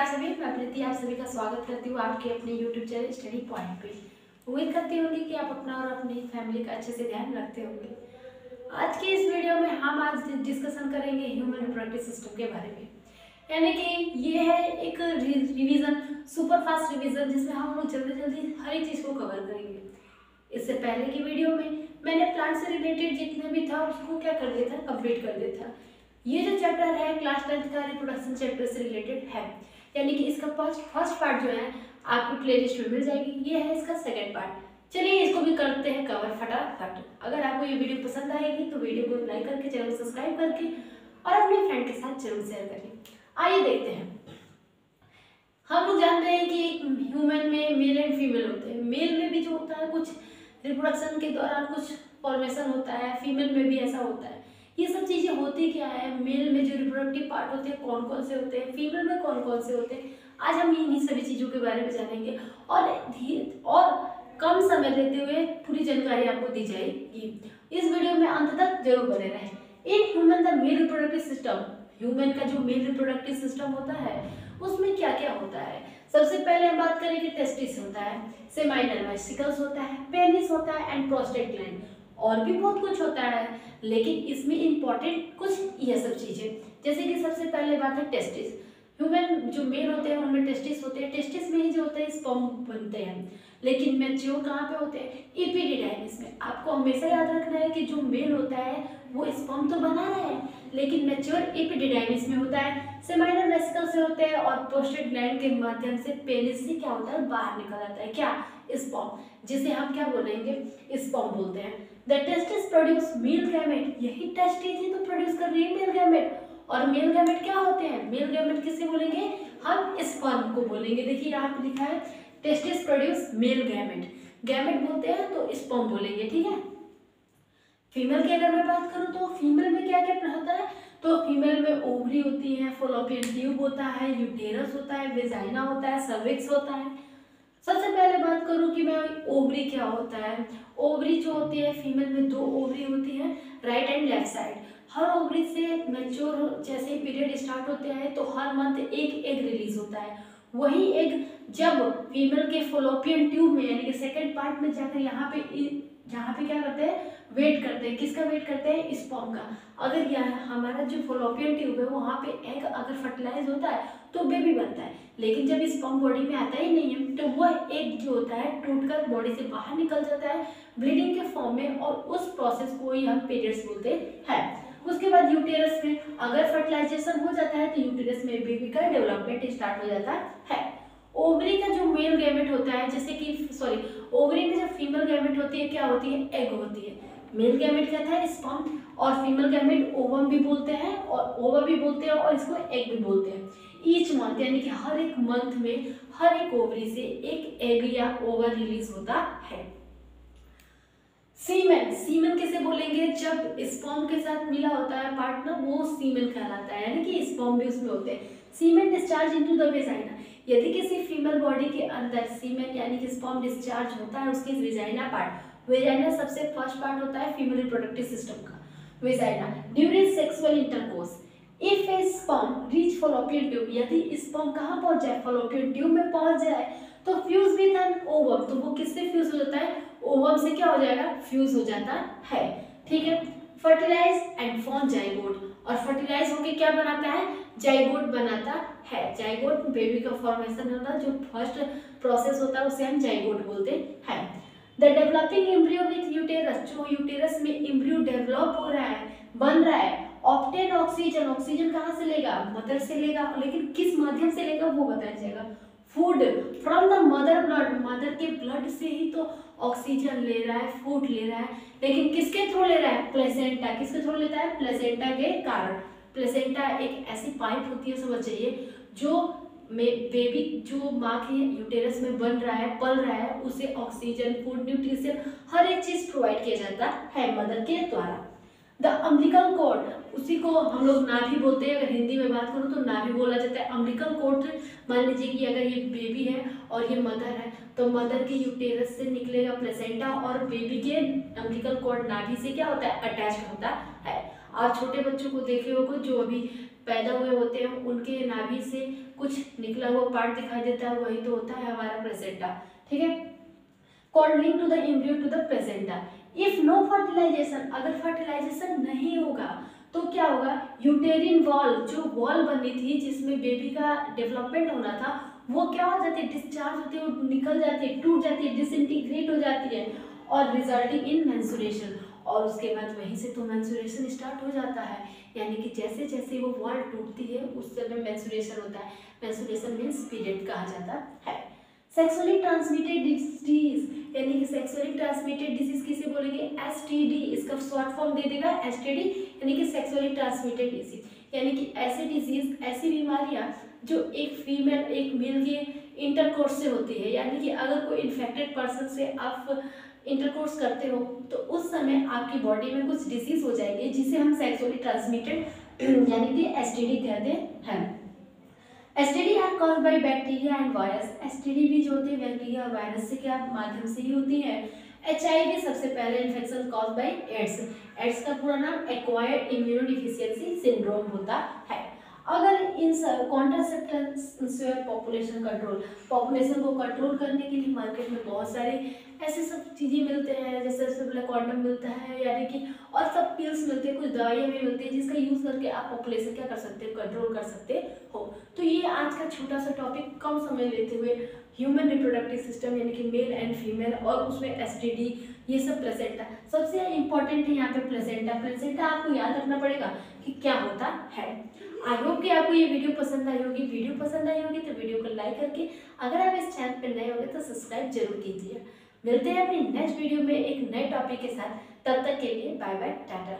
आप सभी, मैं प्रीति आप सभी का स्वागत करती हूँ आपके अपने YouTube चैनल स्टडी पॉइंट पे। उम्मीद करती होंगी कि आप अपना और अपनी फैमिली का अच्छे से ध्यान रखते होंगे। आज की इस वीडियो में हम आज डिस्कशन करेंगे ह्यूमन रिप्रोडक्टिव सिस्टम के बारे में। यानी कि ये है एक रिवीजन, सुपर फास्ट रिवीजन, जिसमें हम लोग जल्दी जल्दी हर एक चीज़ को कवर करेंगे। इससे पहले की वीडियो में मैंने प्लांट से रिलेटेड जितना भी था उसको क्या कर दिया था, कंप्लीट कर दिया था। ये जो चैप्टर है क्लास 10th का रिप्रोडक्शन चैप्टर से रिलेटेड है, यानी कि इसका फर्स्ट पार्ट जो है आपको प्लेलिस्ट में मिल जाएगी। ये है इसका सेकंड पार्ट। चलिए इसको भी करते हैं कवर फटाफट। अगर आपको ये वीडियो पसंद आएगी तो वीडियो को लाइक करके, चैनल को सब्सक्राइब करके और अपने फ्रेंड के साथ जरूर शेयर करें। आइए देखते हैं। हम लोग जानते हैं कि ह्यूमन में मेल एंड फीमेल होते हैं। मेल में भी जो होता है कुछ रिप्रोडक्शन के दौरान कुछ फॉर्मेशन होता है, फीमेल में भी ऐसा होता है। ये सब चीज़ें होती क्या है, मेल में जो रिप्रोडक्टिव पार्ट होते हैं कौन कौन से होते हैं, फीमेल में कौन कौन से होते हैं, आज हम इन्हीं सभी चीज़ों के बारे में जानेंगे और कम समय लेते हुए पूरी जानकारी आपको दी जाएगी। इस वीडियो में अंत तक जरूर बने रहें। In human the male reproductive system, human का जो मेल रिप्रोडक्टिव सिस्टम होता है उसमें क्या क्या होता है। सबसे पहले हम बात करें कि टेस्टिस होता है, सेमाइनल वेसिकल्स होता है, पेनिस होता है एंड प्रोस्टेट ग्लैंड, और भी बहुत कुछ होता है, लेकिन इसमें इंपॉर्टेंट कुछ ये सब चीजें, जैसे कि सबसे पहले बात है टेस्टिस। ह्यूमन जो मेल होते हैं उनमें टेस्टिस होते हैं। टेस्टिस में ही जो होते हैं स्पर्म बनते हैं, लेकिन मैच्योर कहाँ पे होते हैं, एपिडिडाइमिस में। आपको हमेशा याद रखना है कि जो मेल होता है वो स्पर्म तो बना रहा है, लेकिन मैच्योर एपिडिडाइमिस में होता है। सेमाइनल वेसिकल से होते हैं और प्रोस्टेट ग्लैंड के माध्यम से पेनिस से क्या होता है, बाहर निकल आता है क्या, स्पर्म, जिसे हम क्या बोलेंगे, स्पर्म बोलते हैं। The testis produce male gamete, यही टेस्टिस ही तो प्रोड्यूस कर रही है मेल गैमेट। और मेल गैमेट क्या होते हैं, मेल गैमेट किसे बोलेंगे, हम स्पर्म को बोलेंगे। देखिए यहाँ पे लिखा है testis produce male gamete, gamete बोलते हैं तो स्पर्म बोलेंगे, ठीक है। फीमेल की अगर मैं बात करूं तो फीमेल में क्या क्या होता है, तो फीमेल में ओवरी होती है, फॉलोपियन ट्यूब होता है, यूटेरस होता है, वेजाइना होता है, सर्विक्स होता है। सबसे पहले बात करूं कि मैं ओवरी क्या होता है। ओवरी जो होती है फीमेल में दो ओवरी होती है, right and left side. Her ovary से मैच्योर जैसे पीरियड स्टार्ट होते हैं तो हर मंथ एक एग रिलीज होता है। वही एग जब फीमेल के फॉलोपियन ट्यूब में यानी कि सेकेंड पार्ट में जाकर यहाँ पे क्या करते हैं, वेट करते हैं। किसका वेट करते हैं, स्पर्म का। अगर यहाँ हमारा जो फॉलोपियन ट्यूब है वहाँ पे एग अगर फर्टिलाइज होता है तो बेबी बनता है, लेकिन जब स्पर्म बॉडी में आता ही नहीं है तो वह एग जो होता है टूटकर बॉडी से बाहर निकल जाता है ब्लीडिंग के फॉर्म में, और उस प्रोसेस को ही हम पीरियड्स बोलते हैं। उसके बाद यूटेरस में अगर फर्टिलाइजेशन हो जाता है तो यूटेरस में बेबी का डेवलपमेंट स्टार्ट हो जाता है। ओवरी का जो मेल गैमेट होता है, जैसे कि ओवरी में जो फीमेल गैमेट होती है क्या होती है, एग होती है। मेल गैमेट क्या था, स्पर्म, और फीमेल गैमेट ओवम भी बोलते हैं और ओवा भी बोलते हैं और इसको एग भी बोलते हैं। ईच मंथ यानी कि हर एक मंथ में हर एक ओवरी से एक एग या ओवा रिलीज होता है। सीमेन, सीमेन किसे बोलेंगे, जब स्पर्म के साथ मिला होता है पार्टनर वो सीमेन कहलाता है, यानी कि स्पर्म भी उसमें होते हैं। सीमेन डिस्चार्ज इनटू द वेजाइना, यदि किसी फीमेल बॉडी के अंदर सीमेन यानी कि स्पर्म डिस्चार्ज होता है उसके वेजाइना पार्ट, वेजाइना सबसे फर्स्ट पार्ट होता है फीमेल रिप्रोडक्टिव सिस्टम का, vagina, during sexual intercourse. If A sperm reach Fallopian tube, यदि स्पर्म कहाँ पहुंच जाए, फॉलोपियन ट्यूब में पहुंच जाए तो फ्यूज विद एन ओवम, तो वो किससे फ्यूज हो जाता है, ओवम से क्या हो जाएगा, फ्यूज हो जाता है, ठीक है। फर्टिलाइज एंड फॉर्म जाइगोट, और फर्टिलाइज होके क्या बनाता है, जाइगोट बनाता है। जाइगोट बेबी का फॉर्मेशन होता है, जो फर्स्ट प्रोसेस होता है उसे हम जाइगोट बोलते हैं। The developing embryo with uterus, जो यूटेरस में एम्ब्रियो डेवलप हो रहा है, बन रहा है, ऑब्टेन ऑक्सीजन, ऑक्सीजन कहाँ से लेगा, मदर से लेगा, लेकिन किस माध्यम से लेगा वो बताया जाएगा। Food from the mother blood, mother के ब्लड से ही तो ऑक्सीजन ले रहा है, फूड ले रहा है, लेकिन किसके थ्रू ले रहा है, प्लेसेंटा, किसके थ्रू लेता है, प्लेसेंटा के कारण। प्लेसेंटा एक ऐसी पाइप होती है, समझ जाइए, जो बेबी जो माँ के यूटेरस में बन रहा है, पल रहा है, उसे ऑक्सीजन, फूड, न्यूट्रिशन हर एक चीज प्रोवाइड किया जाता है मदर के द्वारा। द अम्बिलिकल कॉर्ड, उसी को हम लोग नाभि बोलते हैं, अगर हिंदी में बात करूँ तो नाभि बोला जाता है। अम्बिलिकल कॉर्ड, मान लीजिए कि अगर ये बेबी है और ये मदर है तो मदर के यूटेरस से निकलेगा प्लेसेंटा और बेबी के अम्बिलिकल कॉर्ड नाभि से क्या होता है, अटैच होता है। आप छोटे बच्चों को देखे होगे जो अभी पैदा हुए होते हैं उनके नाभि से कुछ निकला हुआ पार्ट दिखाई देता है, वही तो होता है हमारा प्लेसेंटा। ठीक है, called link to the embryo to the placenta. If no fertilisation, अगर फर्टिलाइजेशन नहीं होगा तो क्या होगा, यूटेरिन वॉल, जो वॉल बननी थी जिसमें बेबी का डेवलपमेंट होना था, वो क्या हो जाती है, डिस्चार्ज होती है, वो निकल जाती है, टूट जाती है, डिसइंटीग्रेट हो जाती है और रिजल्टिंग इन मेंस्ट्रुएशन। और उसके बाद वहीं से तो मेंस्ट्रुएशन स्टार्ट हो जाता है, यानी कि जैसे जैसे वो वॉल टूटती है उस समय मेंस्ट्रुएशन होता है। मेंस्ट्रुएशन मींस पीरियड कहा जाता है। सेक्सुअली ट्रांसमिटेड डिजीज, यानी कि सेक्सुअली ट्रांसमिटेड डिजीज किसे बोलेंगे, एसटीडी, इसका शॉर्ट फॉर्म दे देगा एसटीडी, यानी कि सेक्सुअली ट्रांसमिटेड डिजीज, यानी कि ऐसे डिजीज, ऐसी बीमारियां जो एक फीमेल एक मेल के इंटरकोर्स से होती है, यानी कि अगर कोई इन्फेक्टेड पर्सन से आप इंटरकोर्स करते हो तो उस समय आपकी बॉडी में कुछ डिजीज हो जाएगी जिसे हम सेक्सुअली ट्रांसमिटेड यानी कि एसटीडी कहते हैं। STD are caused by bacteria and virus, STD भी जो होती है बैक्टीरिया और वायरस से क्या माध्यम से ही होती है। एचआईवी सबसे पहले infection caused by AIDS, AIDS का पूरा नाम एक्वायर्ड इम्यूनोडिफिशियंसी सिंड्रोम होता है। अगर इन कॉन्ट्रासेप्टिव पॉपुलेशन कंट्रोल, पॉपुलेशन को कंट्रोल करने के लिए मार्केट में बहुत सारे ऐसे सब चीज़ें मिलते हैं, जैसे कॉन्डम मिलता है, यानी कि और सब पिल्स मिलते हैं, कुछ दवाइयाँ भी मिलती है जिसका यूज़ करके आप पॉपुलेशन क्या कर सकते हो, कंट्रोल कर सकते हो। तो ये आज का छोटा सा टॉपिक कम समय लेते हुए ह्यूमन रिप्रोडक्टिव सिस्टम यानी कि मेल एंड फीमेल और उसमें एसटीडी, ये सब प्लेसेंटा सबसे इम्पोर्टेंट है यहाँ पे प्लेसेंटा। प्लेसेंटा आपको याद रखना पड़ेगा कि क्या होता है। आई होप कि आपको ये वीडियो पसंद आई होगी। वीडियो पसंद आई होगी तो वीडियो को लाइक करके, अगर आप इस चैनल पर नए होंगे तो सब्सक्राइब जरूर कीजिए। मिलते हैं अपनी नेक्स्ट वीडियो में एक नए टॉपिक के साथ, तब तक के लिए बाय बाय, टाटा।